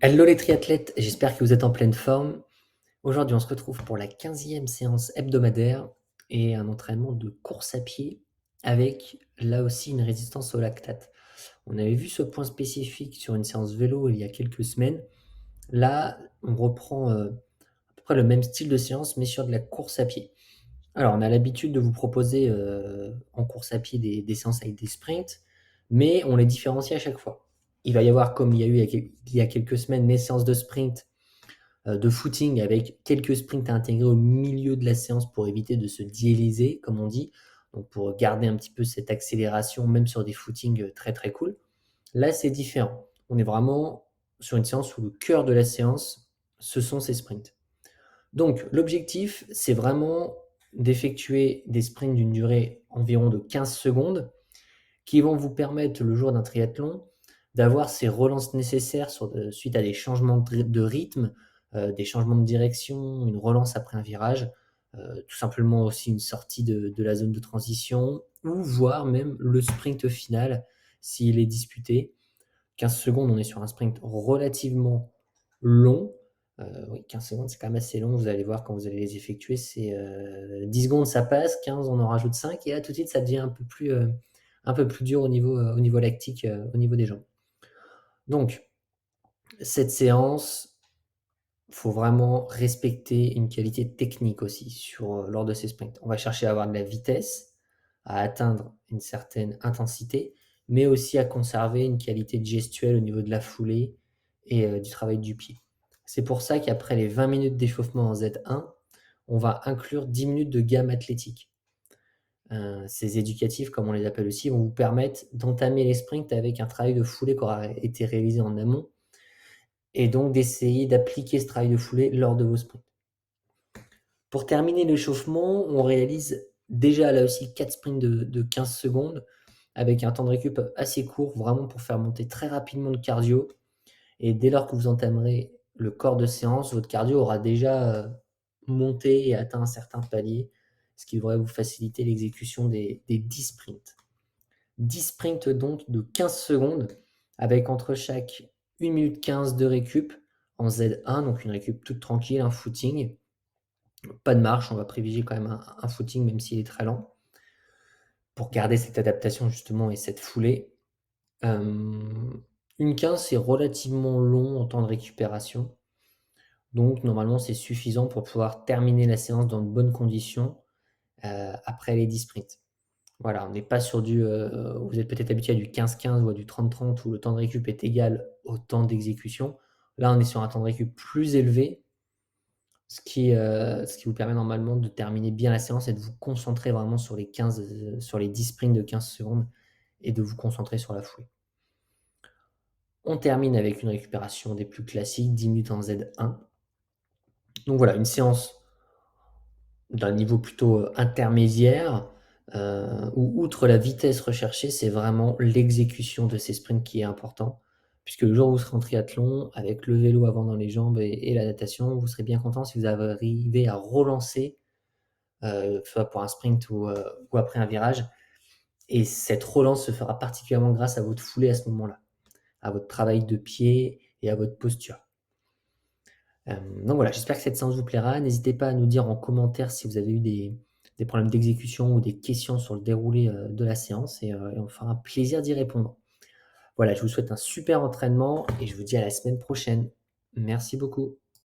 Hello les triathlètes, j'espère que vous êtes en pleine forme. Aujourd'hui, on se retrouve pour la 15e séance hebdomadaire et un entraînement de course à pied avec là aussi une résistance au lactate. On avait vu ce point spécifique sur une séance vélo il y a quelques semaines. Là, on reprend à peu près le même style de séance mais sur de la course à pied. Alors, on a l'habitude de vous proposer en course à pied des séances avec des sprints, mais on les différencie à chaque fois. Il va y avoir, comme il y a eu il y a quelques semaines, les séances de sprint de footing avec quelques sprints à intégrer au milieu de la séance pour éviter de se dialyser, comme on dit, donc pour garder un petit peu cette accélération, même sur des footings très très cool. Là, c'est différent. On est vraiment sur une séance où le cœur de la séance, ce sont ces sprints. Donc, l'objectif, c'est vraiment d'effectuer des sprints d'une durée environ de 15 secondes qui vont vous permettre, le jour d'un triathlon, d'avoir ces relances nécessaires suite à des changements de rythme, des changements de direction, une relance après un virage, tout simplement aussi une sortie de la zone de transition ou voire même le sprint final s'il est disputé. 15 secondes, on est sur un sprint relativement long. Oui, 15 secondes, c'est quand même assez long. Vous allez voir quand vous allez les effectuer, c'est 10 secondes, ça passe, 15, on en rajoute 5, et là, tout de suite, ça devient un peu plus dur au niveau lactique, au niveau des jambes. Donc, cette séance, faut vraiment respecter une qualité technique aussi lors de ces sprints. On va chercher à avoir de la vitesse, à atteindre une certaine intensité, mais aussi à conserver une qualité gestuelle au niveau de la foulée et du travail du pied. C'est pour ça qu'après les 20 minutes d'échauffement en Z1, on va inclure 10 minutes de gamme athlétique. Ces éducatifs, comme on les appelle aussi, vont vous permettre d'entamer les sprints avec un travail de foulée qui aura été réalisé en amont et donc d'essayer d'appliquer ce travail de foulée lors de vos sprints. Pour terminer l'échauffement, on réalise déjà là aussi 4 sprints de 15 secondes avec un temps de récup assez court, vraiment pour faire monter très rapidement le cardio. Et dès lors que vous entamerez le corps de séance, votre cardio aura déjà monté et atteint un certain palier, ce qui devrait vous faciliter l'exécution des 10 sprints. 10 sprints donc de 15 secondes avec entre chaque 1 minute 15 de récup en Z1, donc une récup toute tranquille, un footing. Pas de marche, on va privilégier quand même un footing même s'il est très lent, pour garder cette adaptation justement et cette foulée. Une 15, c'est relativement long en temps de récupération, donc normalement c'est suffisant pour pouvoir terminer la séance dans de bonnes conditions, après les 10 sprints. Voilà, on n'est pas sur vous êtes peut-être habitué à du 15-15 ou à du 30-30 où le temps de récup est égal au temps d'exécution. Là, on est sur un temps de récup plus élevé, ce qui vous permet normalement de terminer bien la séance et de vous concentrer vraiment sur les 10 sprints de 15 secondes et de vous concentrer sur la foulée. On termine avec une récupération des plus classiques, 10 minutes en Z1. Donc voilà, une séance d'un niveau plutôt, intermédiaire, où outre la vitesse recherchée, c'est vraiment l'exécution de ces sprints qui est important. Puisque le jour où vous serez en triathlon, avec le vélo avant dans les jambes et la natation, vous serez bien content si vous arrivez à relancer, que ce soit pour un sprint ou après un virage, et cette relance se fera particulièrement grâce à votre foulée à ce moment-là, à votre travail de pied et à votre posture. Donc voilà, j'espère que cette séance vous plaira. N'hésitez pas à nous dire en commentaire si vous avez eu des problèmes d'exécution ou des questions sur le déroulé, de la séance, et on fera un plaisir d'y répondre. Voilà, je vous souhaite un super entraînement et je vous dis à la semaine prochaine. Merci beaucoup.